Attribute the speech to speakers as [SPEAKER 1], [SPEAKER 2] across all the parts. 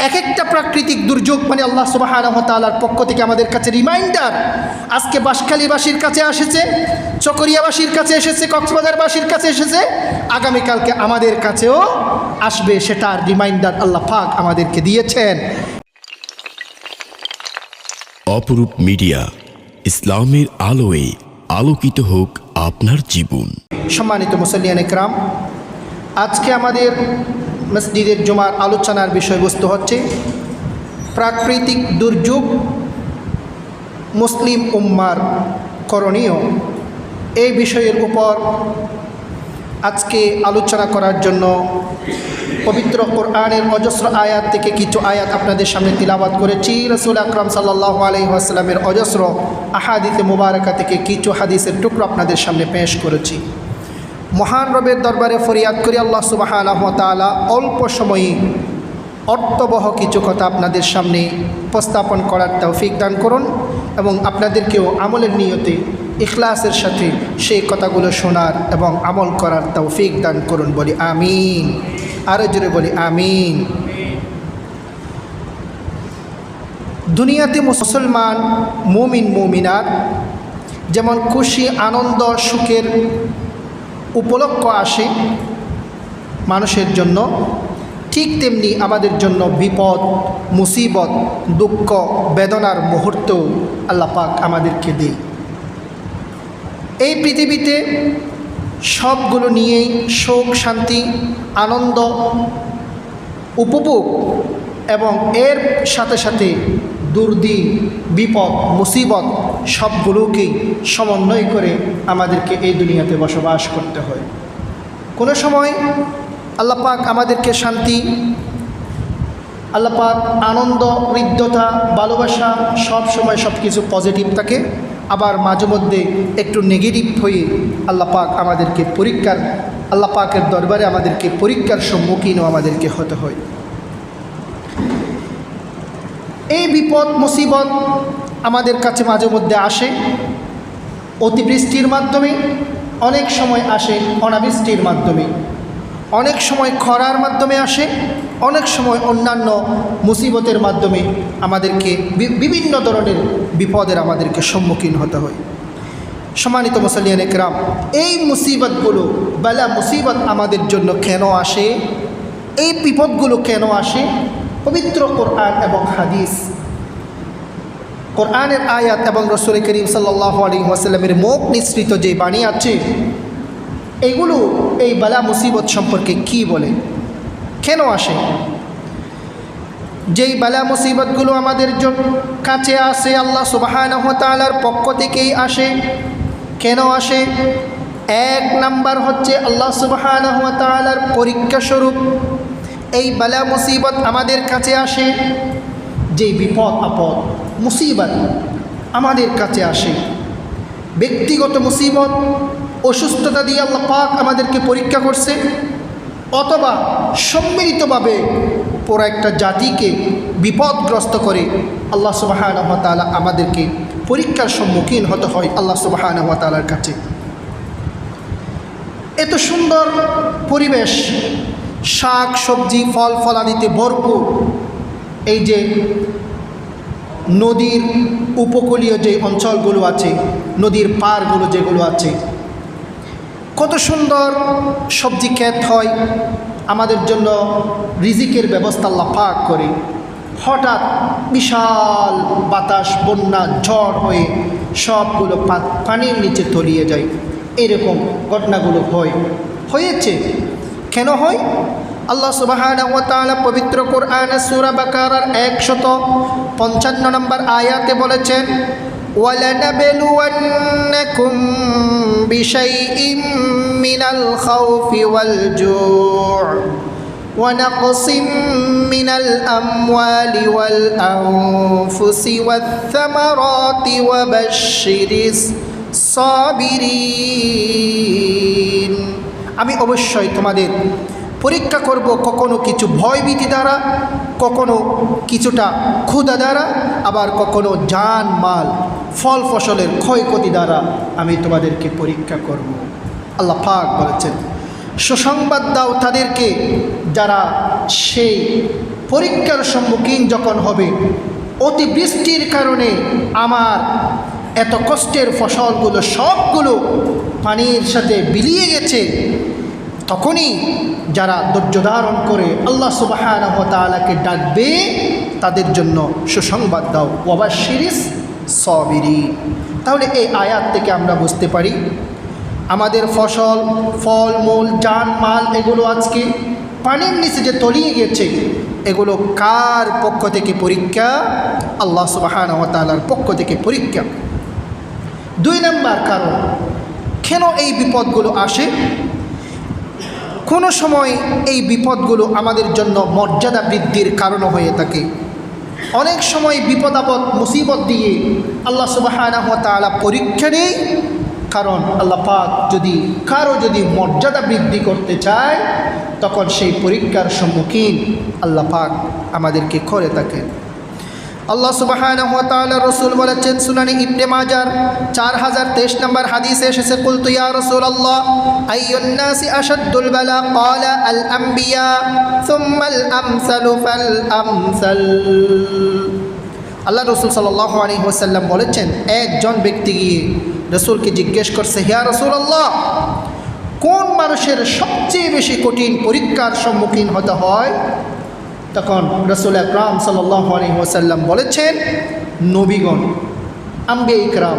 [SPEAKER 1] এক একটা প্রাকৃতিক দুর্যোগ মানে আল্লাহ সুবহানাহু ওয়া তাআলার পক্ষ থেকে আমাদের কাছে রিমাইন্ডার। আজকে বাঁশখালীবাসীর কাছে এসেছে, চকরিয়াবাসীর কাছে এসেছে, কক্সবাজারবাসীর কাছে এসেছে, আগামীকালকে আমাদের কাছেও আসবে, সেটার রিমাইন্ডার আল্লাহ পাক আমাদেরকে দিয়েছেন।
[SPEAKER 2] অপরূপ মিডিয়া, ইসলামের আলোয় আলোকিত হোক আপনার জীবন।
[SPEAKER 1] সম্মানিত মুসল্লিয়ান ইকরাম, আজকে আমাদের মসজিদের জুমার আলোচনার বিষয়বস্তু হচ্ছে প্রাকৃতিক দুর্যোগ মুসলিম উম্মার করণীয়। এই বিষয়ের উপর আজকে আলোচনা করার জন্য পবিত্র কোরআনের অজস্র আয়াত থেকে কিছু আয়াত আপনাদের সামনে তিলাওয়াত করেছি। রাসূল আকরাম সাল্লাল্লাহু আলাইহি ওয়াসাল্লামের অজস্র আহাদিসে মুবারাকা থেকে কিছু হাদিসের টুকরো আপনাদের সামনে পেশ করেছি। মহান রবের দরবারে ফরিয়াদ করি আল্লাহ সুবহানাহু ওয়া তাআলা অল্প সময়ে অর্থবহ কিছু কথা আপনাদের সামনে উপস্থাপন করার তৌফিক দান করুন এবং আপনাদেরকেও আমলের নিয়তে ইখলাসের সাথে সেই কথাগুলো শোনার এবং আমল করার তৌফিক দান করুন। বলি আমিন। আরও জোরে বলি আমিন। দুনিয়াতে মুসলমান মুমিন মুমিনাত যেমন খুশি আনন্দ সুখের উপলক্ষ আসে মানুষের জন্য, ঠিক তেমনি আমাদের জন্য বিপদ মুসিবত দুঃখ বেদনার মুহূর্ত আল্লাহ পাক আমাদেরকে দেয়। এই পৃথিবীতে সবগুলো নিয়েই শোক শান্তি আনন্দ উপভোগ এবং এর সাথে সাথে দুর্দিন বিপদ মুসিবত সবগুলোকেই সমন্বয় করে আমাদেরকে এই দুনিয়াতে বসবাস করতে হয়। কোনো সময় আল্লাহ পাক আমাদেরকে শান্তি, আল্লাহ পাক আনন্দ হৃদ্যতা ভালোবাসা সব সময় সব কিছু পজিটিভ থাকে, আবার মাঝে মধ্যে একটু নেগেটিভ হয়ে আল্লাহ পাক আমাদেরকে আল্লাহ পাকের দরবারে আমাদেরকে পরীক্ষার সম্মুখীনও আমাদেরকে হতে হয়। এই বিপদ মুসিবত আমাদের কাছে মাঝে মধ্যে আসে অতিবৃষ্টির মাধ্যমে, অনেক সময় আসে অনাবৃষ্টির মাধ্যমে, অনেক সময় খরার মাধ্যমে আসে, অনেক সময় অন্যান্য মুসিবতের মাধ্যমে আমাদেরকে বিভিন্ন ধরনের বিপদের আমাদেরকে সম্মুখীন হতে হয়। সম্মানিত মুসল্লিয়ান ইকরাম, এই মুসিবতগুলো বালা মুসিবত আমাদের জন্য কেন আসে, এই বিপদগুলো কেন আসে, পবিত্র কোরআন এবং হাদিস, কোরআনের আয়াত এবং রাসূল করিম সাল্লাল্লাহু আলাইহি ওয়াসাল্লামের মুখ নিঃসৃত যে বাণী আছে এগুলো এই বালা মুসিবত সম্পর্কে কি বলে, কেন আসে। যেই বালা মুসিবতগুলো আমাদের কাছে আসে আল্লাহ সুবহানাহু ওয়া তাআলার পক্ষ থেকেই আসে। কেন আসে? এক নাম্বার হচ্ছে আল্লাহ সুবহানাহু ওয়া তাআলার পরীক্ষা স্বরূপ এই বালা মুসিবত আমাদের কাছে আসে। যেই বিপদ আপদ মুসিবত আমাদের কাছে আসে, ব্যক্তিগত মুসিবত অসুস্থতা দিয়ে আল্লাহ পাক আমাদেরকে পরীক্ষা করছে, অথবা সম্মিলিতভাবে পুরো একটা জাতিকে বিপদগ্রস্ত করে আল্লাহ সুবহানাহু ওয়া তাআলা আমাদেরকে পরীক্ষার সম্মুখীন হতে হয় আল্লাহ সুবহানাহু ওয়া তাআলার কাছে। এত সুন্দর পরিবেশ, শাক সবজি ফল ফলাদিতে ভরপুর, এই যে নদীর উপকূলীয় যে অঞ্চলগুলো আছে, নদীর পাড়গুলো যেগুলো আছে, কত সুন্দর সবজি ক্ষেত হয়, আমাদের জন্য রিজিকের ব্যবস্থা আল্লাহ পাক করে। হঠাৎ বিশাল বাতাস বন্যা ঝড় হয়ে সবগুলো পানির নিচে তলিয়ে যায়, এরকম ঘটনাগুলো হয়েছে। কেন হয়? আল্লাহ সুবহানাহু ওয়া তাআলা পবিত্র কোরআনে সূরা বাকারার 155 নম্বর আয়াতে বলেছেন, وَلَنَبْلُوَنَّكُمْ بِشَيْءٍ مِّنَ الْخَوْفِ وَالْجُوعِ وَنَقْصٍ مِّنَ الْأَمْوَالِ وَالْأَنفُسِ وَالثَّمَرَاتِ وَبَشِّرِ الصَّابِرِينَ। আমি অবশ্যই তোমাদের পরীক্ষা করব, কখনো কিছু ভয়ভীতি দ্বারা, কখনো কিছুটা ক্ষুধা দ্বারা, আবার কখনো জান মাল ফল ফসলের ক্ষয়ক্ষতি দ্বারা আমি তোমাদেরকে পরীক্ষা করব। আল্লাহ পাক বলেছেন, সুসংবাদ দাও তাদেরকে যারা সেই পরীক্ষার সম্মুখীন যখন হবে, অতিবৃষ্টির কারণে আমার এত কষ্টের ফসলগুলো সবগুলো পানির সাথে বিলিয়ে গেছে, তখনই যারা ধৈর্য ধারণ করে আল্লাহ সুবহানাহু ওয়া তাআলাকে ডাকবে তাদের জন্য সুসংবাদ দাও, ওয়াবাশশিরিস সাবিরিন। তাহলে এই আয়াত থেকে আমরা বুঝতে পারি আমাদের ফসল, ফল মূল, জানমাল এগুলো আজকে পানির নিচে যে তলিয়ে গেছে, এগুলো কার পক্ষ থেকে পরীক্ষা? আল্লাহ সুবহানাহু ওয়া তাআলার পক্ষ থেকে পরীক্ষা। 2 নম্বর কারণ, কেন এই বিপদগুলো আসে? কোনো সময় এই বিপদগুলো আমাদের জন্য মর্যাদা বৃদ্ধির কারণ হয়ে থাকে। অনেক সময় বিপদ আপদ মুসিবত দিয়ে আল্লাহ সুবহানাহু ওয়া তাআলা পরীক্ষা নেই, কারণ আল্লাহ পাক কারো যদি মর্যাদা বৃদ্ধি করতে চায় তখন সেই পরীক্ষার সম্মুখীন আল্লাহ পাক আমাদেরকে করে থাকেন। আল্লাহ সুবহানাহু ওয়া তাআলা রাসূল বলেছেন, সুনানি ইবনে মাজার 4023 নম্বর হাদিসে এসেছে, কুলতু ইয়া রাসূলুল্লাহ আইয়ুন নাসি আশাদ্দুল বালা? ক্বালা আল আমবিয়া সুম্মা আল আমসালু ফাল আমসাল। আল্লাহ রাসূল সাল্লাল্লাহু আলাইহি ওয়াসাল্লাম বলেছেন, একজন ব্যক্তি গিয়ে রাসূলকে জিজ্ঞেস করছে, ইয়া রাসূলুল্লাহ, কোন মানুষের সবচেয়ে বেশি কঠিন পরীক্ষার সম্মুখীন হতে হয়? তখন রাসূল আকরাম সাল্লাল্লাহু আলাইহি ওয়াসাল্লাম বলেছেন, নবীগণ, আম্বিয়া ইকরাম,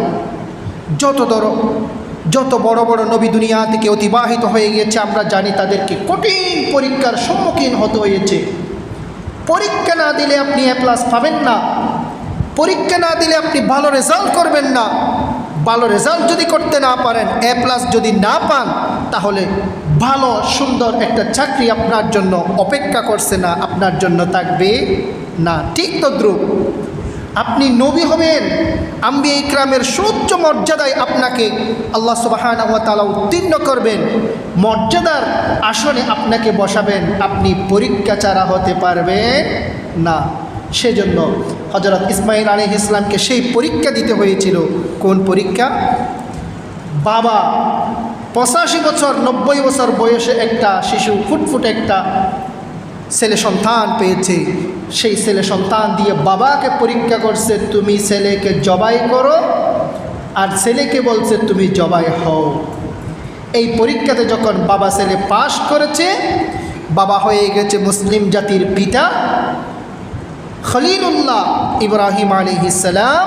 [SPEAKER 1] যত বড় বড় নবী দুনিয়া থেকে অতিবাহিত হয়ে গিয়েছে, আমরা জানি তাদেরকে কঠিন পরীক্ষার সম্মুখীন হতে হয়েছে। পরীক্ষা না দিলে আপনি A+ পাবেন না, পরীক্ষা না দিলে আপনি ভালো রেজাল্ট করবেন না। ভালো রেজাল্ট যদি করতে না পারেন, A+ যদি না পান, তাহলে ভালো সুন্দর একটা চাকরি আপনার জন্য অপেক্ষা করছে না, আপনার জন্য থাকবে না। ঠিক তদ্রূপ আপনি নবী হবেন, আম্বিয়া ইকরামের সুউচ্চ মর্যাদায় আপনাকে আল্লাহ সুবহানাহু ওয়া তাআলা উত্তীর্ণ করবেন, মর্যাদার আসনে আপনাকে বসাবেন, আপনি পরীক্ষা ছাড়া হতে পারবেন না। সেজন্য হযরত ইসমাঈল আলাইহিস সালামকে সেই পরীক্ষা দিতে হয়েছিল। কোন পরীক্ষা? বাবা 85 বছর 90 বছর বয়সে একটা শিশু, ফুটফুটে একটা ছেলে সন্তান পেয়েছে, সেই ছেলে সন্তান দিয়ে বাবাকে পরীক্ষা করছে, তুমি ছেলেকে জবাই করো, আর ছেলেকে বলছে তুমি জবাই হও। এই পরীক্ষাতে যখন বাবা ছেলে পাশ করেছে, বাবা হয়ে গেছে মুসলিম জাতির পিতা খলিলুল্লাহ ইব্রাহিম আলাইহিস সালাম,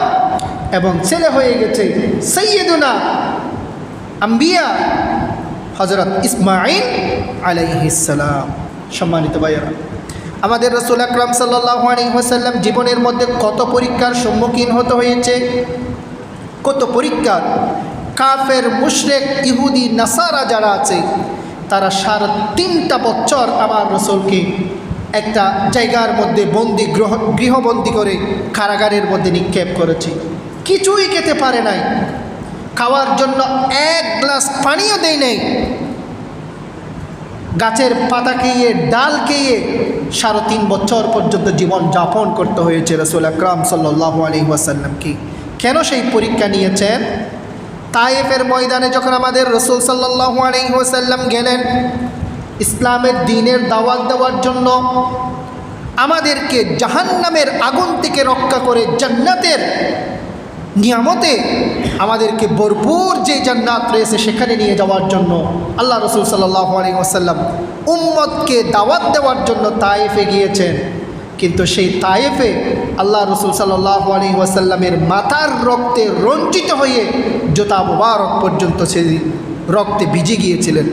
[SPEAKER 1] এবং ছেলে হয়ে গেছে সাইয়্যিদুনা আম্বিয়া হযরত ইসমাঈল আলাইহিস সালাম। সম্মানিত ভাইয়েরা, আমাদের রাসূল আকরাম সাল্লাল্লাহু আলাইহি ওয়াসাল্লাম জীবনের মধ্যে কত পরীক্ষার সম্মুখীন হতে হয়েছে, কত পরীক্ষা। কাফের, মুশরিক, ইহুদি, নাসারা যারা আছে, তারা 3.5 বছর আমার রাসূলকে একটা জায়গার মধ্যে গৃহবন্দী করে কারাগারের মধ্যে নিক্ষেপ করেছে। কিছুই খেতে পারে নাই, খাওয়ার জন্য 1 গ্লাস পানিও দেয় নাই। গাছের পাতা খেয়ে, ডাল খেয়ে 3.5 বছর পর্যন্ত জীবন যাপন করতে হয়েছে রাসূল আকরাম সাল্লাল্লাহু আলাইহি ওয়াসাল্লামকে। কেন সেই পরীক্ষা নিয়েছেন? তায়েফের ময়দানে যখন আমাদের রাসূল সাল্লাল্লাহু আলাইহি ওয়াসাল্লাম গেলেন ইসলামের দ্বীনের দাওয়াত দেওয়ার জন্য, আমাদেরকে জাহান্নামের আগুন থেকে রক্ষা করে জান্নাতের নিয়ামতে আমাদেরকে ভরপুর যে জান্নাত রয়েছে সেখানে নিয়ে যাওয়ার জন্য আল্লাহ রাসূল সাল্লাল্লাহু আলাইহি ওয়াসাল্লাম উম্মতকে দাওয়াত দেওয়ার জন্য তায়েফে গিয়েছেন। কিন্তু সেই তায়েফে আল্লাহ রাসূল সাল্লাল্লাহু আলাইহি ওয়াসাল্লামের মাথার রক্তে রঞ্জিত হয়ে জুতা মুবারক পর্যন্ত সেই রক্তে ভিজে গিয়েছিলেন।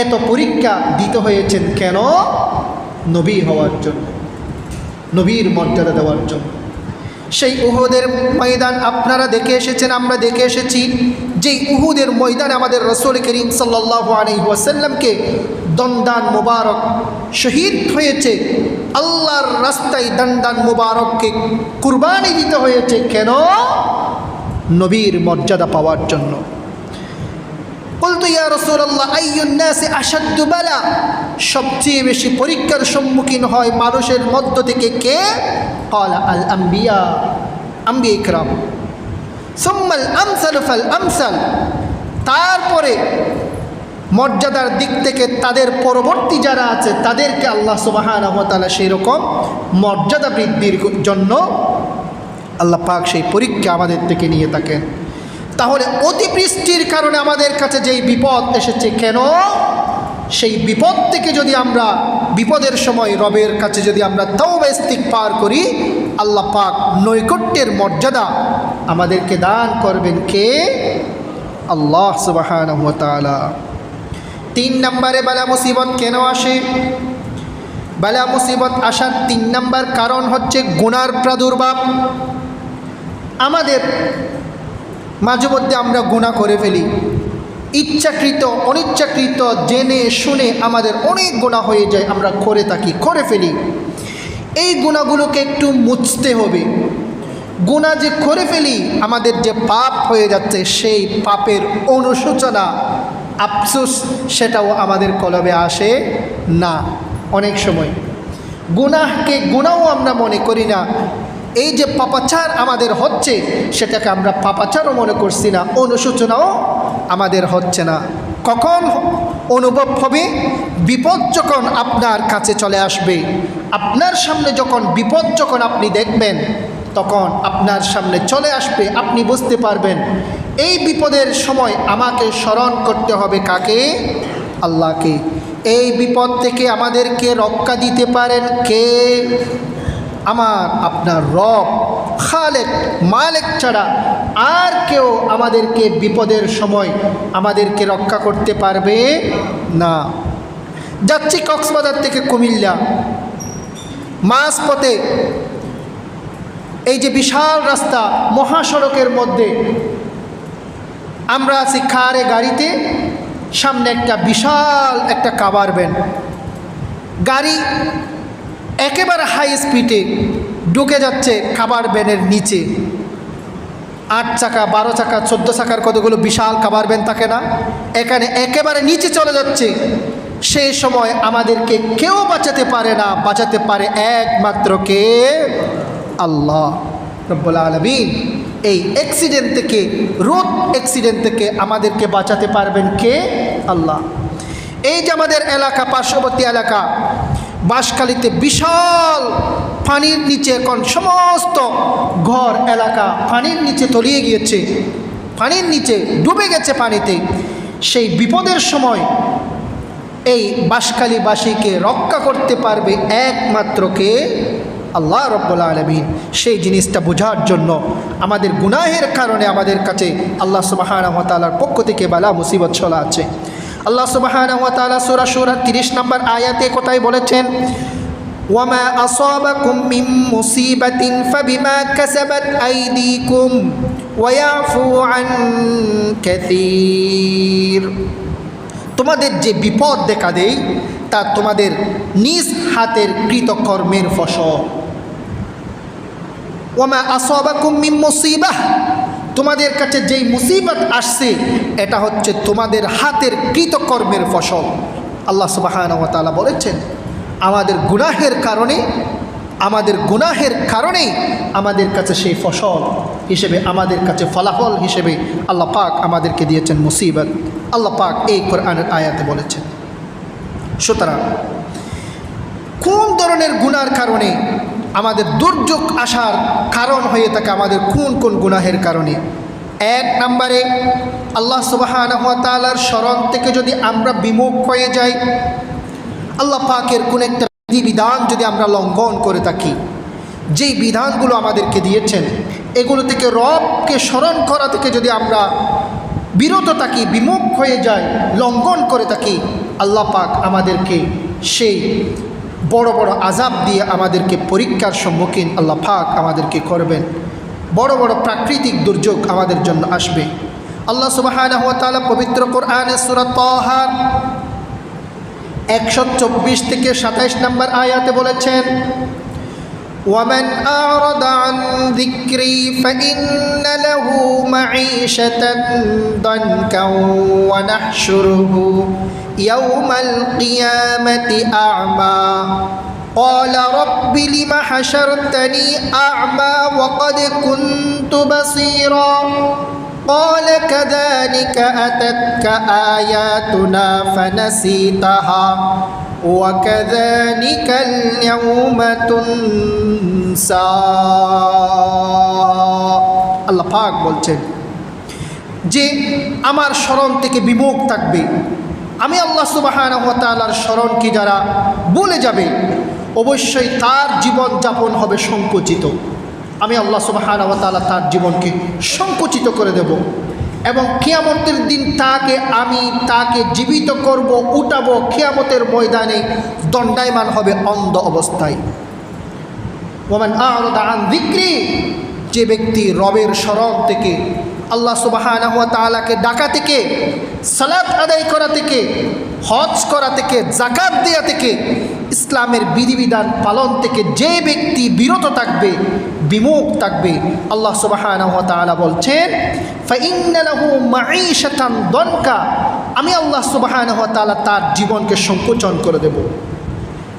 [SPEAKER 1] এত পরীক্ষা দিতে হয়েছেন কেন? নবী হওয়ার জন্য, নবীর মর্যাদা দেওয়ার জন্য। সেই উহুদের ময়দান আপনারা দেখে এসেছেন, আমরা দেখে এসেছি। যেই উহুদের ময়দানে আমাদের রাসূল করিম সাল্লাল্লাহু আলাইহি ওয়াসাল্লামকে দন্দান মুবারক শহীদ হয়েছে, আল্লাহর রাস্তায় দন্দান মুবারককে কুরবানি দিতে হয়েছে কেন? নবীর মর্যাদা পাওয়ার জন্য। বলতো ইয়া রাসূলুল্লাহ আইয়ুন নাসি আশাদ্দু বালা? সবচেয়ে বেশি পরীক্ষার সম্মুখীন হয় মানুষের মধ্য থেকে কে? ক্বালা আল আম্বিয়া, আম্বিয়া ইকরাম। সুম্মাল আমসালু ফাল আমসাল, তারপরে মর্যাদার দিক থেকে তাদের পরবর্তী যারা আছে তাদেরকে আল্লাহ সুবহানাহু ওয়া তাআলা সেই রকম মর্যাদা বৃদ্ধির জন্য আল্লাহ পাক সেই পরীক্ষা আমাদের থেকে নিয়ে থাকেন। তাহলে অতিবৃষ্টির কারণে আমাদের কাছে যেই বিপদ এসেছে, কেন সেই বিপদ থেকে যদি আমরা বিপদের সময় রবের কাছে যদি আমরা তওবা ইস্তিগফার করি, আল্লাহ পাক নৈকট্যের মর্যাদা আমাদেরকে দান করবেন কে? আল্লাহ সুবহানাহু ওয়া তাআলা। 3 নম্বরে বালা মুসিবত কেন আসে? বালা মুসিবত আসার 3 নম্বর কারণ হচ্ছে গুনার প্রাদুর্ভাব। আমাদের মাঝে মধ্যে আমরা গুনাহ করে ফেলি, ইচ্ছাকৃত অনিচ্ছাকৃত জেনে শুনে আমাদের অনেক গুনাহ হয়ে যায়, আমরা করে ফেলি। এই গুনাহগুলোকে একটু মুছতে হবে। গুনাহ যে করে ফেলি, আমাদের যে পাপ হয়ে যাচ্ছে, সেই পাপের অনুশোচনা, আফসোস, সেটাও আমাদের কলবে আসে না। অনেক সময় গুনাহকে গুনাহও আমরা মনে করি না। এই যে পাপাচার আমাদের হচ্ছে, সেটাকে আমরা পাপাচারও মনে করছি না, অনুশোচনাও আমাদের হচ্ছে না। কখন অনুভব হবে? বিপদ যখন আপনার কাছে চলে আসবে, আপনার সামনে যখন বিপদ যখন আপনি দেখবেন, তখন আপনার সামনে চলে আসবে, আপনি বুঝতে পারবেন এই বিপদের সময় আমাকে স্মরণ করতে হবে কাকে? আল্লাহকে। এই বিপদ থেকে আমাদেরকে রক্ষা দিতে পারেন কে? আমার আপনার রব, খালেক, মালিক ছাড়া আর কেউ আমাদেরকে বিপদের সময় আমাদেরকে রক্ষা করতে পারবে না। যাচ্ছি কক্সবাজার থেকে কুমিল্লা, মাঝপথে এই যে বিশাল রাস্তা, মহাসড়কের মধ্যে আমরা আছি খারে গাড়িতে, সামনে একটা বিশাল একটা কাভার ভ্যান, গাড়ি একেবারে হাই স্পিডে ঢুকে যাচ্ছে কাভার ভ্যানের নিচে। 8 চাকা, 12 চাকা, 14 চাকার কতগুলো বিশাল কাভার ভ্যান থাকে না, এখানে একেবারে নিচে চলে যাচ্ছে। সেই সময় আমাদেরকে কেউ বাঁচাতে পারে না, বাঁচাতে পারে একমাত্র কে? আল্লাহ রব্বুল আলামিন। এই অ্যাক্সিডেন্ট থেকে, রোড অ্যাক্সিডেন্ট থেকে আমাদেরকে বাঁচাতে পারবেন কে? আল্লাহ। এই যে আমাদের এলাকা, পার্শ্ববর্তী এলাকা বাঁশখালীতে বিশাল পানির নিচে, এখন সমস্ত ঘর এলাকা পানির নিচে তলিয়ে গিয়েছে, পানির নিচে ডুবে গেছে পানিতে। সেই বিপদের সময় এই বাঁশখালীবাসীকে রক্ষা করতে পারবে একমাত্র কে? আল্লাহ রব্বুল আলামিন। সেই জিনিসটা বোঝার জন্য আমাদের গুনাহের কারণে আমাদের কাছে আল্লাহ সুবহানাহু ওয়া তাআলার পক্ষ থেকে বালা মুসিবত চলা আছে। আল্লাহ সুবহানাহু ওয়া তাআলা সূরা শুরা 30 নম্বর আয়াতে কোথায় বলেছেন, ওয়ামা আসাবাকুম মিন মুসিবাতিন ফাবিমা কাসাবাত আইদিকুম ওয়া ইয়াফু আন কাসীর। তোমাদের যে বিপদ দেখা দেয় তা তোমাদের নিজ হাতের কৃতকর্মের ফসল। ওয়ামা আসাবাকুম মিন মুসিবাহ, তোমাদের কাছে যেই মুসিবত আসছে এটা হচ্ছে তোমাদের হাতের কৃতকর্মের ফসল। আল্লাহ সুবহানাহু ওয়া তাআলা বলেছেন আমাদের গুনাহের কারণেই আমাদের কাছে সেই ফসল হিসেবে, আমাদের কাছে ফলাফল হিসেবে আল্লাহ পাক আমাদেরকে দিয়েছেন মুসিবত। আল্লাহ পাক এই কোরআনের আয়াতে বলেছেন। সুতরাং কোন ধরনের গুনার কারণে আমাদের দুর্যোগ আসার কারণ হয়ে থাকে, আমাদের কোন কোন গুনাহের কারণে? 1 নম্বরে আল্লাহ সুবহানাহু ওয়া তাআলার শরণ থেকে যদি আমরা বিমুখ হয়ে যাই, আল্লাহ পাকের কোন একটা বিধান যদি আমরা লঙ্ঘন করে থাকি, যেই বিধানগুলো আমাদেরকে দিয়েছেন এগুলো থেকে, রবকে স্মরণ করা থেকে যদি আমরা বিরত থাকি, বিমুখ হয়ে যাই, লঙ্ঘন করে থাকি, আল্লাহ পাক আমাদেরকে সেই বড় বড় আযাব দিয়ে আমাদেরকে পরীক্ষার সম্মুখীন আল্লাহ পাক আমাদেরকে করবেন। বড় বড় প্রাকৃতিক দুর্যোগ আমাদের জন্য আসবে। আল্লাহ সুবহানাহু ওয়া তাআলা পবিত্র কোরআনে সূরা তাহা 124 থেকে 27 নম্বর আয়াতে বলেছেন, ومن أعرض عن ذكري فإن له معيشة ضنكا ونحشره يوم القيامة أعمى قال رب لم حشرتني أعمى وقد كنت بصيرا قال كذلك أتتك آياتنا فنسيتها وكذلك اليوم تنسى আল্লাহ পাক বলছেন যে আমার স্মরণ থেকে বিমুখ থাকবে, আমি আল্লাহ সুবহানাহু ওয়া তাআলার স্মরণকে যারা ভুলে যাবে অবশ্যই তার জীবন যাপন হবে সংকুচিত। আমি আল্লাহ সুবহানাহু ওয়া তাআলা তার জীবনকে সংকুচিত করে দেব এবং কিয়ামতের দিন তাকে জীবিত করব, উঠাবো, কিয়ামতের ময়দানে দণ্ডায়মান হবে অন্ধ অবস্থায়। ওয়ামান আ'রাদা আন যিকরি, যে ব্যক্তি রবের স্মরণ থেকে, আল্লাহ সুবহানাহু ওয়া তাআলাকে ডাকা থেকে, সালাত আদায় করা থেকে, হজ করা থেকে, যাকাত দেয়া থেকে, ইসলামের বিধিবিধান পালন থেকে যে ব্যক্তি বিরত থাকবে, বিমুখ থাকবে, আল্লাহ সুবহানাহু ওয়া তাআলা বলছেন ফাইন্না লাহু মাঈশাতান দনকা, আমি আল্লাহ সুবহানাহু ওয়া তাআলা তার জীবনকে সংকোচন করে দেব।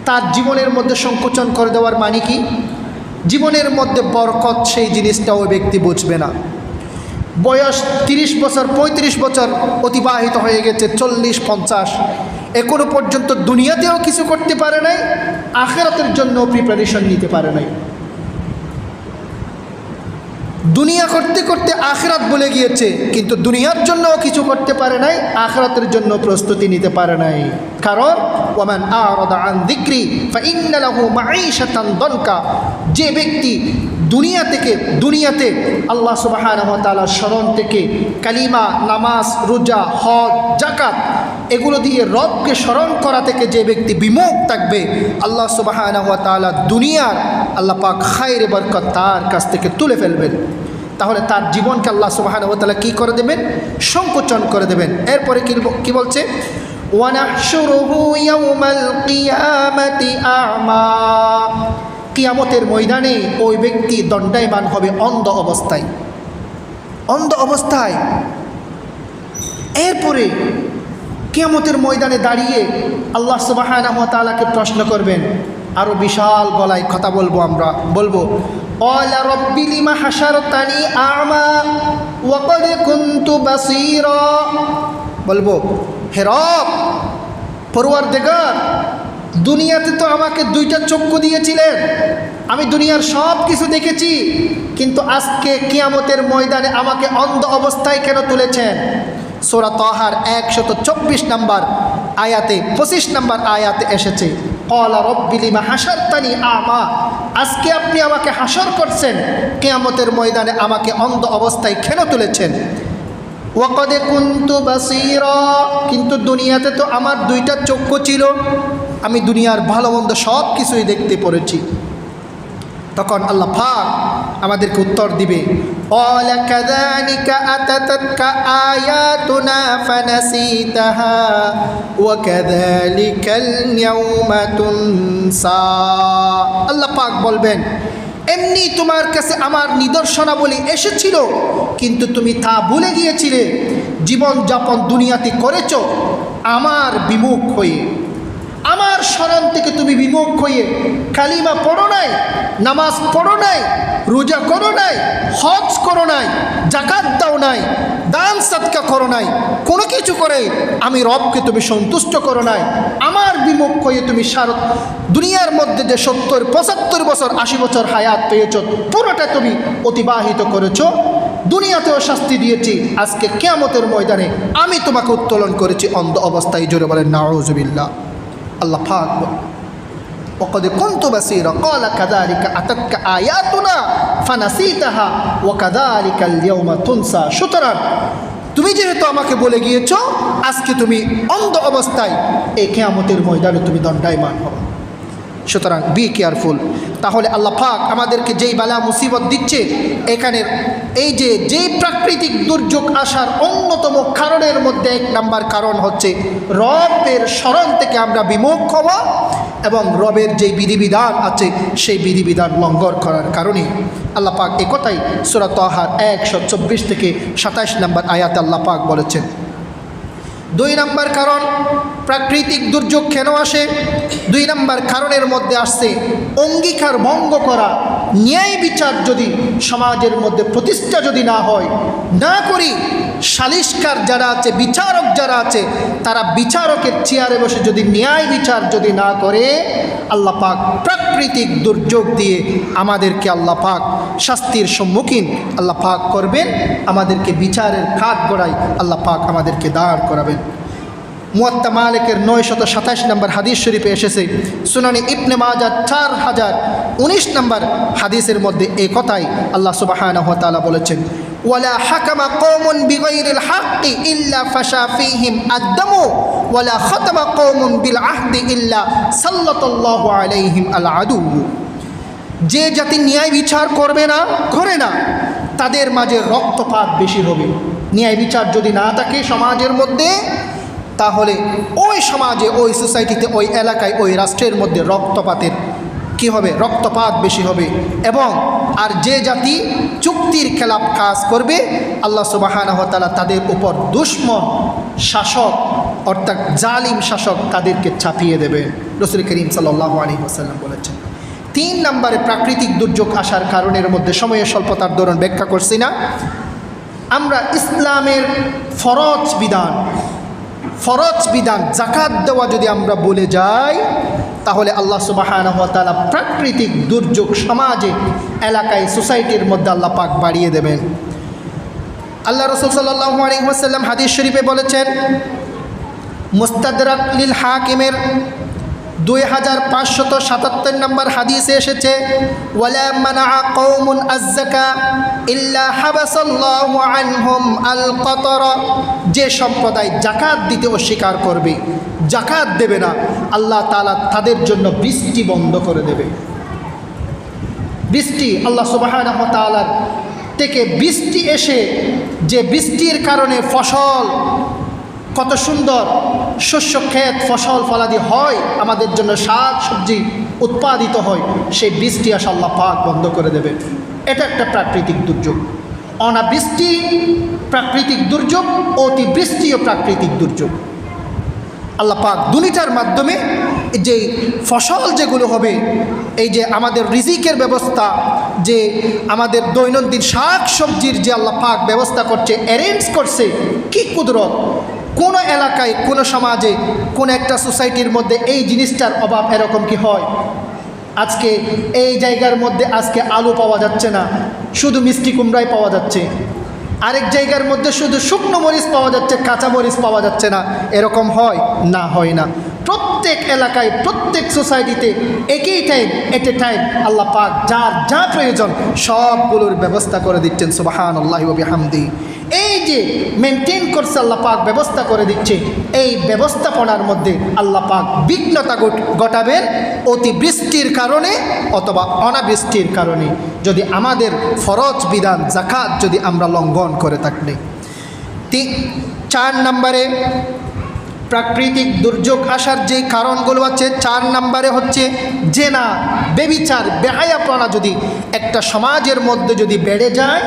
[SPEAKER 1] তার জীবনের মধ্যে সংকোচন করে দেওয়ার মানে কি? জীবনের মধ্যে বরকত সেই জিনিসটা ওই ব্যক্তি বুঝবে না। বয়স 30 বছর 35 বছর অতিবাহিত হয়ে গেছে, 40-50, এখনো পর্যন্ত দুনিয়াতেও কিছু করতে পারে নাই, আখিরাতের জন্য প্রিপারেশন নিতে পারে নাই। দুনিয়া করতে করতে আখিরাত ভুলে গিয়েছে, কিন্তু দুনিয়ার জন্যও কিছু করতে পারে নাই, আখিরাতের জন্য প্রস্তুতি নিতে পারে নাই। কারণ ওয়ামান আ'রাদা আন যিকরি ফাইন্না লাহু মাঈশাতান দনকা, যে ব্যক্তি দুনিয়াতে আল্লাহ সুবহানাহু ওয়া তাআলার স্মরণ থেকে, কালিমা, নামাজ, রোজা, হজ, যাকাত এগুলো দিয়ে রবকে স্মরণ করা থেকে যে ব্যক্তি বিমুখ থাকবে, আল্লাহ সুবহানাহু ওয়া তাআলা দুনিয়ার আল্লাহ পাক খায়রে বরকত তার কাছ থেকে তুলে ফেলবেন। তাহলে তার জীবনকে আল্লাহ সুবহানাহু ওয়া তাআলা কী করে দেবেন? সংকোচন করে দেবেন। এরপরে কি বলছে? ওয়ানাহশুরুহু ইয়াওমাল কিয়ামাতি আ'মা, কিয়ামতের ময়দানে ওই ব্যক্তি দণ্ডায়মান হবে অন্ধ অবস্থায়, অন্ধ অবস্থায়। এরপরে কিয়ামতের ময়দানে দাঁড়িয়ে আল্লাহ সুবহানাহু ওয়া তাআলাকে প্রশ্ন করবেন, আরও বিশাল গলায় কথা আমরা বলবো ক্বালা রাব্বি লিমা হাশারতানি আ'মা ওয়া ক্বাদ কুনতু বাসীরা, বলবো হে রব, পরওয়ারদিগার, দুনিয়াতে তো আমাকে 2টা চক্ষু দিয়েছিলেন, আমি দুনিয়ার সব কিছু দেখেছি, কিন্তু আজকে কিয়ামতের ময়দানে আমাকে অন্ধ অবস্থায় কেন তুলেছেন? সূরা তাহার 124 নম্বর আয়াতে 25 নম্বর আয়াতে এসেছে ক্বালা রাব্বি লিমা হাশারতানি আ'মা, আজকে আপনি আমাকে হাসর করছেন, কিয়ামতের ময়দানে আমাকে অন্ধ অবস্থায় কেন তুলেছেন? ওয়া ক্বাদ কুনতু বাসীরা, কিন্তু দুনিয়াতে তো আমার 2টা চক্ষু ছিল, আমি দুনিয়ার ভালো মন্দ সব কিছুই দেখতে পড়েছি। তখন আল্লাহ পাক আমাদেরকে উত্তর দিবে, ক্বালা কাযালিকা আতাতাকা আয়াতুনা ফানাসিতাহা ওয়া কাযালিকাল ইয়াওমা তুনসা। আল্লাহ পাক বলবেন, এমনি তোমার কাছে আমার নিদর্শনাবলী এসেছিল, কিন্তু তুমি তা ভুলে গিয়েছিলে, জীবন যাপন দুনিয়াতে করেছ আমার বিমুখ হয়ে, আমার স্মরণ থেকে তুমি বিমুখ হয়ে কালিমা পড়ো নাই, নামাজ পড়ো নাই, রোজা করো নাই, হজ করো নাই, যাকাত দাও নাই, দান সাদকা করো নাই, কোনো কিছু করে আমি রবকে তুমি সন্তুষ্ট করো নাই, আমার বিমুখ হয়ে তুমি দুনিয়ার মধ্যে যে 70, 75 বছর, 80 বছর হায়াত পেয়েছ, পুরোটা তুমি অতিবাহিত করেছো, দুনিয়াতেও শাস্তি দিয়েছি, আজকে কিয়ামতের ময়দানে আমি তোমাকে উত্তোলন করেছি অন্ধ অবস্থায়। জোরে বলেন নাউযুবিল্লাহ। আল্লাহ পাক ওয়াকাদ কুনতু বাসীরা ক্বালা কাযালিকা আতাতকা আয়াতুনা ফানাসিতাহা ওয়া কাযালিকাল ইয়াওমা তুনসা। সুতরাং তুমি যেহেতু আমাকে বলে গিয়েছো, আজকে তুমি অন্ধ অবস্থায় এই কিয়ামতের ময়দানে তুমি দণ্ডায়মান হবে। সুতরাং বি কেয়ারফুল। তাহলে আল্লাহ পাক আমাদেরকে যেই বালা মুসিবত দিচ্ছে, এখানের এই যেই প্রাকৃতিক দুর্যোগ আসার অন্যতম কারণের মধ্যে 1 নম্বর কারণ হচ্ছে রবের স্মরণ থেকে আমরা বিমুখ হব এবং রবের যেই বিধিবিধান আছে সেই বিধিবিধান লঙ্ঘন করার কারণে। আল্লাহ পাক এই কথাই সূরা তাহার 124 থেকে 27 নম্বর আয়াতে আল্লাহ পাক বলেছেন। 2 নম্বর কারণ প্রাকৃতিক দুর্যোগ কেন আসে? 2 নম্বর কারণের মধ্যে আসছে অঙ্গীকার ভঙ্গ করা, ন্যায় বিচার যদি সমাজের মধ্যে প্রতিষ্ঠা যদি না হয়, না করি, সালিশকার যারা আছে, বিচারক যারা আছে, তারা বিচারকের চেয়ারে বসে যদি ন্যায় বিচার যদি না করে, আল্লাহ পাক প্রাকৃতিক দুর্যোগ দিয়ে আমাদেরকে আল্লাহ পাক শাস্তির সম্মুখীন আল্লাহ পাক করবেন, আমাদেরকে বিচারের কাঠ গড়াই আল্লাহ পাক আমাদেরকে দাঁড় করাবেন। মুয়াত্তা মালিকের 927 নম্বর হাদিস শরীফে এসেছে, সুনানি ইবনে মাজাহ 4019 নম্বর হাদিসের মধ্যে এই কথাই আল্লাহ সুবহানাহু ওয়া তাআলা বলেছেন, ওয়ালা হাকামা কওমুন বিগাইরিল হাক্কি ইল্লা ফাশা ফীহিম আদ-দামু ওয়ালা খাতামা কওমুন বিল আহদি ইল্লা সাল্লাতাল্লাহু আলাইহিম আল আদু। যে জাতি ন্যায় বিচার করবে না, করে না, তাদের মাঝে রক্তপাত বেশি হবে। ন্যায় বিচার যদি না থাকে সমাজের মধ্যে, তাহলে ওই সমাজে, ওই সোসাইটিতে, ওই এলাকায়, ওই রাষ্ট্রের মধ্যে রক্তপাতের কি হবে? রক্তপাত বেশি হবে। এবং আর যে জাতি চুক্তির খেলাপ কাজ করবে, আল্লাহ সুবহানাহু ওয়া তাআলা তাদের উপর দুশমন শাসক অর্থাৎ জালিম শাসক তাদেরকে চাপিয়ে দেবে। রাসূল করিম সাল্লাল্লাহু আলাইহি ওয়াসাল্লাম বলেছেন। 3 নম্বরে প্রাকৃতিক দুর্যোগ আসার কারণের মধ্যে সময়ের স্বল্পতার দরুন ব্যাখ্যা করছি না, আমরা ইসলামের ফরজ বিধান যাকাত দেওয়া যদি আমরা বলে যাই, তাহলে আল্লাহ সুবহানাহু ওয়া তাআলা প্রাকৃতিক দুর্যোগ সমাজে, এলাকায়, সোসাইটির মধ্যে আল্লাহ পাক বাড়িয়ে দেবেন। আল্লাহ রাসূল সাল্লাল্লাহু আলাইহি ওয়াসাল্লাম হাদিস শরীফে বলেছেন, মুস্তাদরাক লিল হাকিমের 2577 নম্বর হাদিসে এসেছে, ওয়ালা মানাআ কওমুন আয-যাকা ইল্লা হাবাসাল্লাহু আনহুম আল কতরা। যে সম্প্রদায় যাকাত দিতে অস্বীকার করবে, যাকাত দেবে না, আল্লাহ তাআলা তাদের জন্য বৃষ্টি বন্ধ করে দেবে। বৃষ্টি আল্লাহ সুবহানাহু ওয়া তাআলার থেকে বৃষ্টি এসে, যে বৃষ্টির কারণে ফসল, কত সুন্দর শস্য ক্ষেত, ফসল ফলাদি হয়, আমাদের জন্য শাক সবজি উৎপাদিত হয়, সেই বৃষ্টি আসা আল্লাহ পাক বন্ধ করে দেবে। এটা একটা প্রাকৃতিক দুর্যোগ। অনাবৃষ্টি প্রাকৃতিক দুর্যোগ, অতিবৃষ্টিও প্রাকৃতিক দুর্যোগ। আল্লাহ পাক দুনিয়ার মাধ্যমে যে ফসল যেগুলো হবে, এই যে আমাদের রিজিকের ব্যবস্থা, যে আমাদের দৈনন্দিন শাক সবজির যে আল্লাহ পাক ব্যবস্থা করছে, অ্যারেঞ্জ করছে, কি কুদরত! কোনো এলাকায়, কোনো সমাজে, কোনো একটা সোসাইটির মধ্যে এই জিনিসটার অভাব এরকম কি হয়? আজকে এই জায়গার মধ্যে আজকে আলু পাওয়া যাচ্ছে না, শুধু মিষ্টি কুমড়াই পাওয়া যাচ্ছে। আরেক জায়গার মধ্যে শুধু শুকনো মরিচ পাওয়া যাচ্ছে, কাঁচা মরিচ পাওয়া যাচ্ছে না। এরকম হয় না? হয় না। প্রত্যেক এলাকায়, প্রত্যেক সোসাইটিতে একই টাইম, এট এ টাইম আল্লাহ পাক যার যা প্রয়োজন সবগুলোর ব্যবস্থা করে দিচ্ছেন। সুবহানাল্লাহি ওয়া বিহামদিহি। এই যে মেনটেন করছে আল্লাহ পাক, ব্যবস্থা করে দিচ্ছে, এই ব্যবস্থাপনার মধ্যে আল্লাহ পাক বিঘ্নতা ঘটাবেন অতিবৃষ্টির কারণে অথবা অনাবৃষ্টির কারণে, যদি আমাদের ফরজ বিধান যাকাত যদি আমরা লঙ্ঘন করে থাকি। 4 নম্বরে প্রাকৃতিক দুর্যোগ আসার যে কারণগুলো আছে, 4 নম্বরে হচ্ছে জেনা, বেবিচার, বেহায়াপনা যদি একটা সমাজের মধ্যে যদি বেড়ে যায়,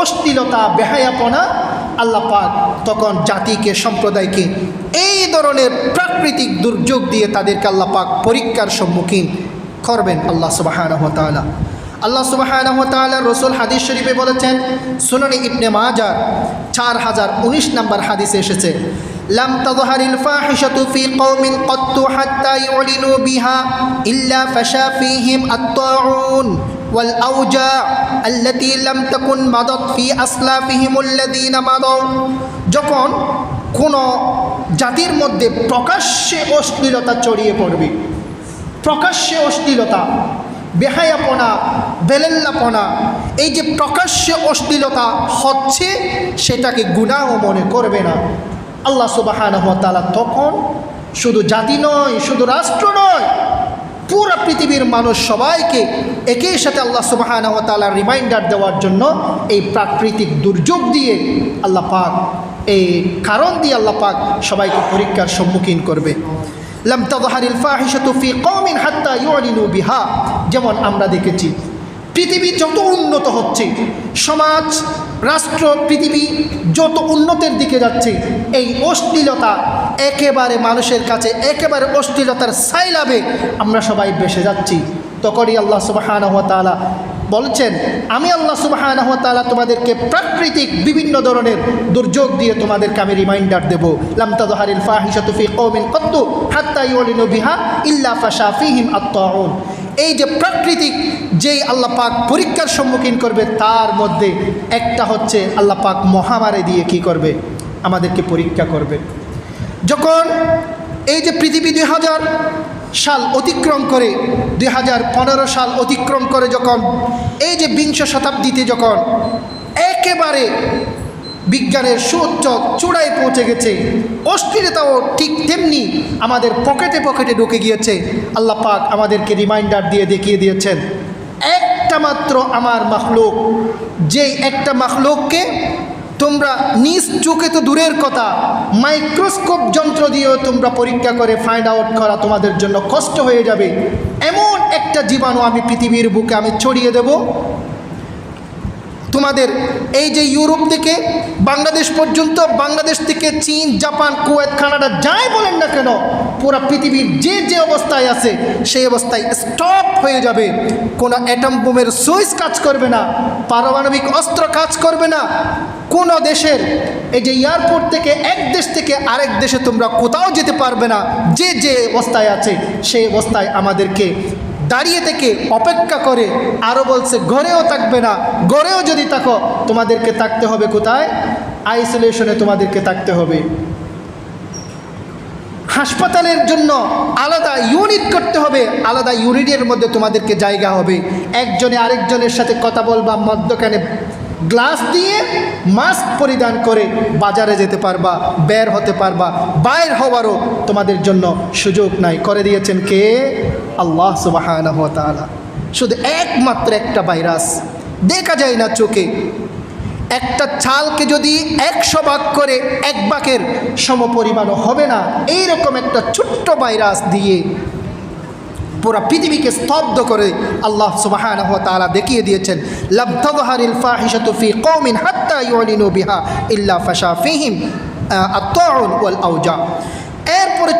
[SPEAKER 1] অশ্লীলতা, বেহায়াপনা, আল্লাহ পাক তখন জাতিকে, সম্প্রদায়কে এই ধরনের প্রাকৃতিক দুর্যোগ দিয়ে তাদেরকে আল্লাহ পাক পরীক্ষার সম্মুখীন করবেন আল্লাহ সুবহানাহু ওয়া তাআলা। আল্লাহ সুবহানাহু ওয়া তাআলা রাসূল হাদিস শরীফে বলেছেন, সুনানি ইবনে মাজাহ 4019 নম্বর হাদিসে এসেছে, লাম তাযহারিল ফাহিশাতু ফি কওমিন ক্বাত্তু হাত্তা ইউলিনু বিহা ইল্লা ফাশা ফীহিম আত-তাউন ওয়াল আওজা আল্লাতী লাম তাকুন মাদাত ফি আসলাফিহিম আল্লাযীনা মাদাউ। যখন কোনো জাতির মধ্যে প্রকাশ্যে অশ্লীলতা ছড়িয়ে পড়বে, প্রকাশ্যে অশ্লীলতা, বেহায়াপনা, বেলেল্লাপনা, এই যে প্রকাশ্যে অশ্লীলতা হচ্ছে, সেটাকে গুনাহ মনে করবে না। আল্লাহ সুবহানাহু ওয়া তাআলা তখন শুধু জাতি নয়, শুধু রাষ্ট্র নয়, পুরো পৃথিবীর মানুষ সবাইকে একই সাথে আল্লাহ সুবহানাহু ওয়া তাআলা রিমাইন্ডার দেওয়ার জন্য এই প্রাকৃতিক দুর্যোগ দিয়ে আল্লাহ পাক, এই কারণ দিয়ে আল্লাহ পাক সবাইকে পরীক্ষার সম্মুখীন করবে। লাম তাযহারিল ফাহিশাতু ফি কওমিন হাত্তা ইউলিনু বিহা। যেমন আমরা দেখেছি পৃথিবী যত উন্নত হচ্ছে, সমাজ, রাষ্ট্র, পৃথিবী যত উন্নতির দিকে যাচ্ছে, এই অশ্লীলতা একেবারে মানুষের কাছে, একেবারে অশ্লীলতার সাইলাবে আমরা সবাই ভেসে যাচ্ছি। তখনই আল্লাহ সুবহানাহু ওয়া তাআলা বলছেন, আমি আল্লাহ সুবহানাহু ওয়া তাআলা তোমাদেরকে প্রাকৃতিক বিভিন্ন ধরনের দুর্যোগ দিয়ে তোমাদেরকে আমি রিমাইন্ডার দেব। লাম তাযহারিল ফাহিশাতু ফি কওমিন কত্তু হাত্তা ইউলিনু বিহা ইল্লা ফাশা ফীহিম আত-তাউন। এই যে প্রাকৃতিক যেই আল্লাহ পাক পরীক্ষার সম্মুখীন করবে, তার মধ্যে একটা হচ্ছে আল্লাহ পাক মহামারী দিয়ে কি করবে, আমাদেরকে পরীক্ষা করবে। যখন এই যে পৃথিবী 2000 সাল অতিক্রম করে, 2015 সাল অতিক্রম করে, যখন এই যে বিংশ শতাব্দীতে যখন একেবারে বিজ্ঞানের সুউচ্চ চূড়ায় পৌঁছে গেছে, অস্থিরতাও ঠিক তেমনি আমাদের পকেটে পকেটে ঢুকে গিয়েছে। আল্লাহ পাক আমাদেরকে রিমাইন্ডার দিয়ে দেখিয়ে দিয়েছেন, একটা মাত্র আমার মাখলুক, যেই একটা মাখলুককে তোমরা নিজ চোখে তো দূরের কথা, মাইক্রোস্কোপ যন্ত্র দিয়েও তোমরা পরীক্ষা করে ফাইন্ড আউট করা তোমাদের জন্য কষ্ট হয়ে যাবে, এমন একটা জীবাণু আমি পৃথিবীর বুকে আমি ছড়িয়ে দেব। তোমাদের এই যে ইউরোপ থেকে বাংলাদেশ পর্যন্ত, বাংলাদেশ থেকে চীন, জাপান, কুয়েত, কানাডা যাই বলেন না কেন, পুরো পৃথিবীর যে যে অবস্থায় আছে সেই অবস্থায় স্টপ হয়ে যাবে। কোনো অ্যাটম বোমের সুইচ কাজ করবে না, পারমাণবিক অস্ত্র কাজ করবে না। কোনো দেশের এই যে এয়ারপোর্ট থেকে এক দেশ থেকে আরেক দেশে তোমরা কোথাও যেতে পারবে না। যে যে অবস্থায় আছে সেই অবস্থায় আমাদেরকে দাঁড়িয়ে থেকে অপেক্ষা করে, আরও বলছে ঘরেও থাকবে না, ঘরেও যদি থাকো তোমাদেরকে থাকতে হবে কোথায়, আইসোলেশনে তোমাদেরকে থাকতে হবে। হাসপাতালের জন্য আলাদা ইউনিট করতে হবে, আলাদা ইউনিটের মধ্যে তোমাদেরকে জায়গা হবে। একজনে আরেকজনের সাথে কথা বলবা, মধ্যখানে গ্লাস দিয়ে মাস্ক পরিধান করে বাজারে যেতে পারবা, বের হতে পারবা, বাইর হওয়ারও তোমাদের জন্য সুযোগ নাই। করে দিয়েছেন কে? আল্লাহ সুবহানাহু ওয়া তাআলা। শুধু একমাত্র একটা ভাইরাস, দেখা যায় না চোখে। একটা চালকে যদি 100 ভাগ করে 1 ভাগের সমপরিমাণও হবে না, এইরকম একটা ছোট্ট ভাইরাস দিয়ে পুরা পৃথিবীকে স্তব্ধ করে আল্লাহ সুবহানাহু ওয়া তাআলা দেখিয়ে দিয়েছেন, লাম তাযহারিল ফাহিশাতু ফি কওমিন হাত্তা ইউলিনু বিহা ইল্লা ফাশা ফীহিম আত-তাউন ওয়াল আওজা। এরপরে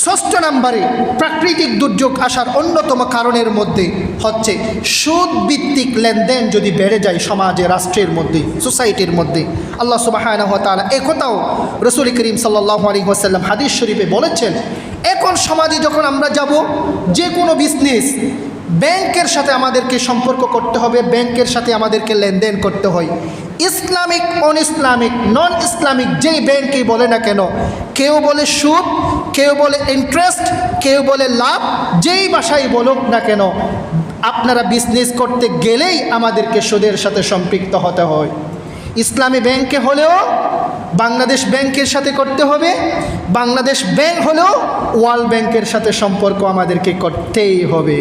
[SPEAKER 1] 6 নম্বরে প্রাকৃতিক দুর্যোগ আসার অন্যতম কারণের মধ্যে হচ্ছে সুদ ভিত্তিক লেনদেন যদি বেড়ে যায় সমাজে, রাষ্ট্রের মধ্যে, সোসাইটির মধ্যে। আল্লাহ সুবহানাহু ওয়া তাআলা একথাও রাসূল করিম সাল্লাল্লাহু আলাইহি ওয়াসাল্লাম হাদিস শরীফে বলেছেন। এখন সমাজে যখন আমরা যাব, যে কোনো বিজনেস, ব্যাংকের সাথে আমাদেরকে সম্পর্ক করতে হবে, ব্যাংকের সাথে আমাদেরকে লেনদেন করতে হয়। Islamic, on Islamic, non Islamic যেই ব্যাংকেই বলে না কেন, কেউ বলে সুদ, কেউ বলে ইন্টারেস্ট, কেউ বলে লাভ, যেই ভাষাই বলুক না কেন, আপনারা বিজনেস করতে গেলেই আমাদেরকে সুদের সাথে সম্পৃক্ত হতে হয়। ইসলামী ব্যাংকে হলেও বাংলাদেশ ব্যাংকের সাথে করতে হবে, বাংলাদেশ ব্যাংক হলেও ওয়ার্ল্ড ব্যাংকের সাথে সম্পর্ক আমাদেরকে করতেই হবে।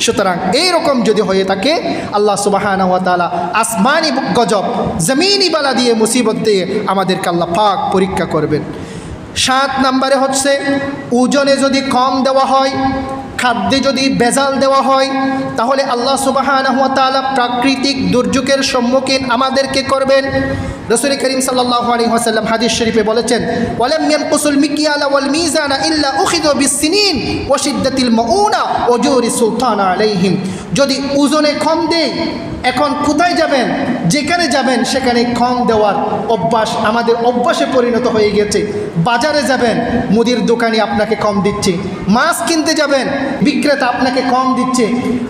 [SPEAKER 1] সুতরাং এইরকম যদি হয়ে থাকে, আল্লাহ সুবহানাহু ওয়া তাআলা আসমানি গজব, জমিনি বালা দিয়ে, মুসিবত দিয়ে আমাদেরকে আল্লাহ পাক পরীক্ষা করবেন। 7 নম্বরে হচ্ছে ওজনে যদি কম দেওয়া হয়, খাদ্যে যদি ভেজাল দেওয়া হয়, তাহলে আল্লাহ সুবহানাহু ওয়া তাআলা প্রাকৃতিক দুর্যোগের সম্মুখীন আমাদেরকে করবেন। রাসূল করিম সাল্লাল্লাহু আলাইহি ওয়াসাল্লাম হাদিস শরীফে বলেছেন, ওয়ালাম ইয়ানকুসুল মিকিয়ালা ওয়াল মিজানা ইল্লা উখিযু বিসসিনিন ওয়া শিদ্দাতিল মাউনা ওয়া জুরি সুলতান আলাইহিম। যদি ওজনে কম দেয়, এখন কোথায় যাবেন, যেখানে যাবেন সেখানে কম দেওয়ার অভ্যাস আমাদের অভ্যাসে পরিণত হয়ে গেছে। বাজারে যাবেন, মুদির দোকানি আপনাকে কম দিচ্ছে। মাছ কিনতে যাবেন, বিক্রেতা আপনাকে কম দিচ্ছে।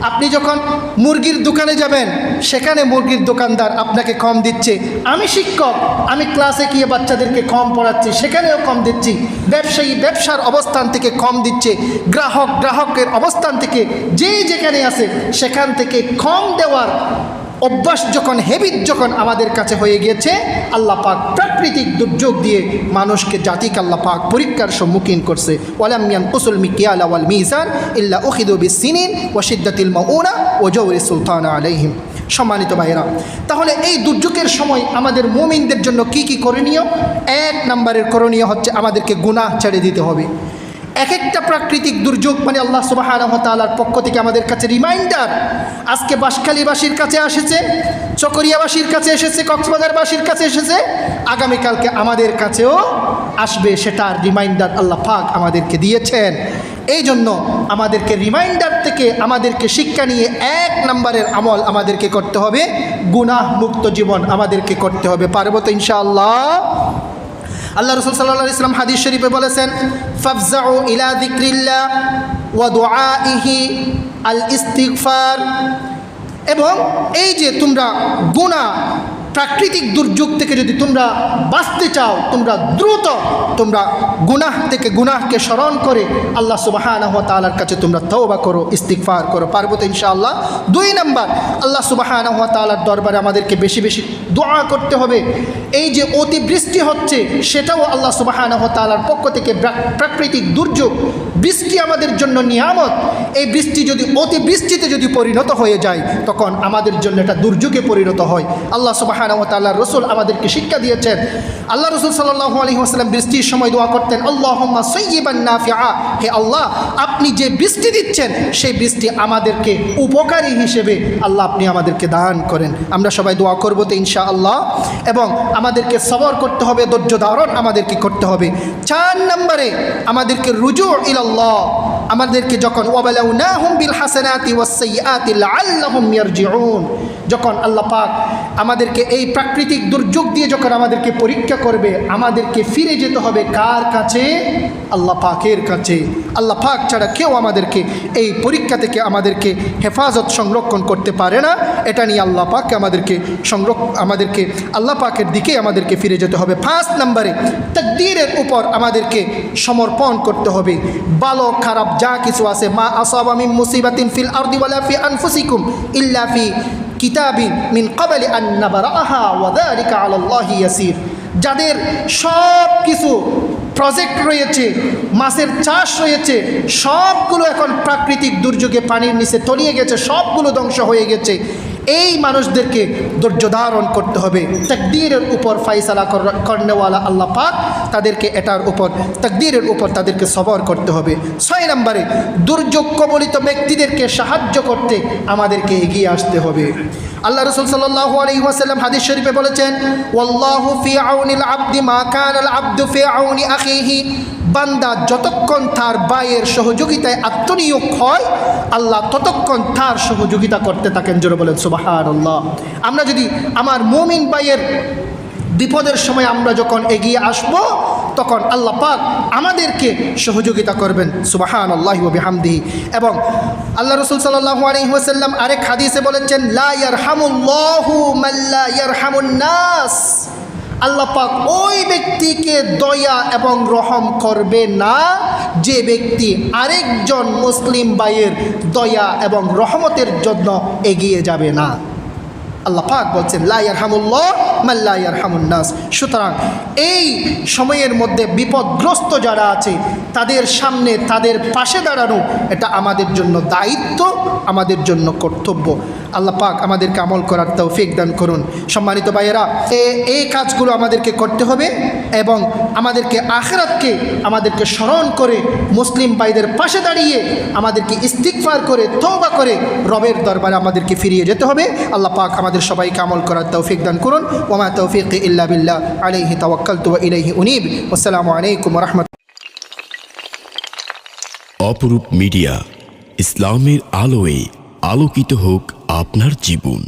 [SPEAKER 1] আপনি যখন মুরগির দোকানে যাবেন, সেখানে মুরগির দোকানদার আপনাকে কম দিচ্ছে। আমি শিক্ষক, আমি ক্লাসে গিয়ে বাচ্চাদেরকে কম পড়াচ্ছি, সেখানেও কম দিচ্ছি। ব্যবসায়ী ব্যবসার অবস্থান থেকে কম দিচ্ছে। গ্রাহক গ্রাহকের অবস্থান থেকে, যেই যেখানে আছে সেখান থেকে কম দেওয়ার অভ্যাস যখন, হেবিট যখন আমাদের কাছে হয়ে গিয়েছে, আল্লাহ পাক প্রাকৃতিক দুর্যোগ দিয়ে মানুষকে, জাতিকে আল্লাহ পাক পরীক্ষার সম্মুখীন করছে। ওয়ালাম ইয়ানকুসুল মিকিয়ালা ওয়াল মিজান ইল্লা উখিযু বিসসিনিন ওয়া শিদ্দাতিল মাউনা ওয়া জওরি সুলতান আলাইহিম। সম্মানিত ভাইরা, তাহলে এই দুর্যোগের সময় আমাদের মুমিনদের জন্য কি কি করণীয়? 1 নম্বরের করণীয় হচ্ছে আমাদেরকে গুনাহ ছেড়ে দিতে হবে। এক একটা প্রাকৃতিক দুর্যোগ মানে আল্লাহ সুবহানাহু ওয়া তাআলার পক্ষ থেকে আমাদের কাছে রিমাইন্ডার। আজকে বাঁশখালীবাসীর কাছে এসেছে, চকরিয়াবাসীর কাছে এসেছে, কক্সবাজারবাসীর কাছে এসেছে, আগামীকালকে আমাদের কাছেও আসবে, সেটার রিমাইন্ডার আল্লাহ পাক আমাদেরকে দিয়েছেন। এই জন্য আমাদেরকে রিমাইন্ডার থেকে আমাদেরকে শিক্ষা নিয়ে 1 নম্বরের আমল আমাদেরকে করতে হবে, গুনাহ মুক্ত জীবন আমাদেরকে করতে হবে। পারবো তো ইনশাআল্লাহ? আল্লাহ রাসূল সাল্লাল্লাহু আলাইহি ওয়াসাল্লাম হাদিস শরীফে বলেছেন, ফাফজাউ ইলা যিকরিল্লাহ ওয়া দুআইহি আল ইস্তিগফার। এবং এই যে তোমরা গুনাহ, প্রাকৃতিক দুর্যোগ থেকে যদি তোমরা বাঁচতে চাও, তোমরা দ্রুত তোমরা গুনাহ থেকে, গুনাহকে স্মরণ করে আল্লাহ সুবহানাহু ওয়া তাআলার কাছে তোমরা তওবা করো, ইস্তিগফার করো। পারবো তো ইনশাআল্লাহ? 2 নম্বর, আল্লাহ সুবহানাহু ওয়া তাআলার দরবারে আমাদেরকে বেশি বেশি দোয়া করতে হবে। এই যে অতিবৃষ্টি হচ্ছে, সেটাও আল্লাহ সুবহানাহু ওয়া তাআলার পক্ষ থেকে প্রাকৃতিক দুর্যোগ। বৃষ্টি আমাদের জন্য নিয়ামত। এই বৃষ্টি যদি অতিবৃষ্টিতে যদি পরিণত হয়ে যায়, তখন আমাদের জন্য এটা দুর্যোগে পরিণত হয়। আল্লাহ সুবহানাহু ওয়া তাআলার রাসূল আমাদেরকে শিক্ষা দিয়েছেন। আল্লাহ রাসূল সাল্লাল্লাহু আলাইহি ওয়াসাল্লাম বৃষ্টির সময় দোয়া করতেন, আল্লাহুম্মা সাইয়্যিবান নাফিআ, হে আল্লাহ আপনি যে বৃষ্টি দিচ্ছেন সেই বৃষ্টি আমাদেরকে উপকারী হিসেবে আল্লাহ আপনি আমাদেরকে দান করেন। আমরা সবাই দোয়া করবো তো ইনশাআল্লাহ। এবং আমাদেরকে সবর করতে হবে, ধৈর্য ধারণ আমাদেরকে করতে হবে। 4 নম্বরে আমাদেরকে রুজু ইলাল্লাহ, আমাদেরকে যখন ওয়াবালাউনাহুম বিল হাসানাতি ওয়াস সাইয়্যাতি লাআল্লাহুম ইয়ারজিউন, যখন আল্লাহ পাক আমাদেরকে এই প্রাকৃতিক দুর্যোগ দিয়ে যখন আমাদেরকে পরীক্ষা করবে, আমাদেরকে ফিরে যেতে হবে কার কাছে? আল্লাহ পাকের কাছে। আল্লাহ পাক ছাড়া কেউ আমাদেরকে এই পরীক্ষা থেকে আমাদেরকে হেফাজত সংরক্ষণ করতে পারে না। এটা নিয়ে আল্লাহ পাককে আমাদেরকে আল্লাহ পাকের দিকে আমাদেরকে ফিরে যেতে হবে। 5 নম্বরে তাকদীরের উপর আমাদেরকে সমর্পণ করতে হবে। ভালো খারাপ যা কিছু আছে, মা আসাবা মিন মুসিবাতিন ফিল আরদি ওয়ালা ফি আনফুসিকুম ইল্লা ফি কিতাবিন মিন ক্বাবলি আন নাবরাহা ওয়া যালিকা আলাল্লাহি ইয়াসির। যাদের সব কিছু প্রজেক্ট রয়েছে, মাছের চাষ রয়েছে, সবগুলো এখন প্রাকৃতিক দুর্যোগে পানির নিচে তলিয়ে গেছে, সবগুলো ধ্বংস হয়ে গেছে। এই মানুষদেরকে ধৈর্য ধারণ করতে হবে। তাকদীরের উপর ফায়সালা করনেওয়ালা আল্লাহ পাক তাদেরকে এটার উপর, তাকদীরের উপর তাদেরকে সবর করতে হবে। 6 নম্বরে দুর্যোগ কবলিত ব্যক্তিদেরকে সাহায্য করতে আমাদেরকে এগিয়ে আসতে হবে। আল্লাহ রাসূল সাল্লাল্লাহু আলাইহি ওয়াসাল্লাম হাদিস শরীফে বলেছেন, ওয়াল্লাহু ফি আউনিল আবদি মা কানাল আবদু ফি আউনি আখিহি। বান্দা যতক্ষণ তার ভাইয়ের সহযোগিতায় আত্মনিয়োগ হয়, আল্লাহ ততক্ষণ তার সহযোগিতা করতে থাকেন। জোরে বলেন সুবহানাল্লাহ। আমরা যদি আমার মুমিন ভাইয়ের বিপদের সময় আমরা যখন এগিয়ে আসব, তখন আল্লাহ পাক আমাদেরকে সহযোগিতা করবেন। সুবহানাল্লাহি ওয়া বিহামদিহি। এবং আল্লাহ রাসূল সাল্লাল্লাহু আলাইহি ওয়াসাল্লাম আরেক হাদিসে বলেছেন, লা ইয়ারহামুল্লাহু মান লা ইয়ারহামুন নাস। আল্লাহ পাক ওই ব্যক্তিকে দয়া এবং রহম করবে না যে ব্যক্তি আরেকজন মুসলিম ভাইয়ের দয়া এবং রহমতের জন্য এগিয়ে যাবে না। আল্লাহ পাক বলছেন, লা ইয়ারহামুল্লাহ মান লা ইয়ারহামুন নাস। সুতরাং এই সময়ের মধ্যে বিপদগ্রস্ত যারা আছে, তাদের সামনে, তাদের পাশে দাঁড়ানো এটা আমাদের জন্য দায়িত্ব, আমাদের জন্য কর্তব্য। আল্লাহ পাক আমাদেরকে আমল করার তৌফিক দান করুন। সম্মানিত ভাইয়েরা, এই কাজগুলো আমাদেরকে করতে হবে এবং আমাদেরকে আখিরাতকে আমাদেরকে স্মরণ করে মুসলিম ভাইদের পাশে দাঁড়িয়ে আমাদেরকে ইস্তিগফার করে, তওবা করে রবের দরবারে আমাদেরকে ফিরিয়ে যেতে হবে। আল্লাহ পাক আমাদের সবাইকে আমল করার তৌফিক দান করুন। ওয়া মা তৌফিকি ইল্লা বিল্লাহ, আলাইহি তাওয়াক্কালতু ওয়া ইলাইহি উনীব। আসসালামু আলাইকুম ওয়া রাহমাতুল্লাহ।
[SPEAKER 2] অপরূপ মিডিয়া, ইসলামের আলোয় আলোকিত হোক আপনার জীবন।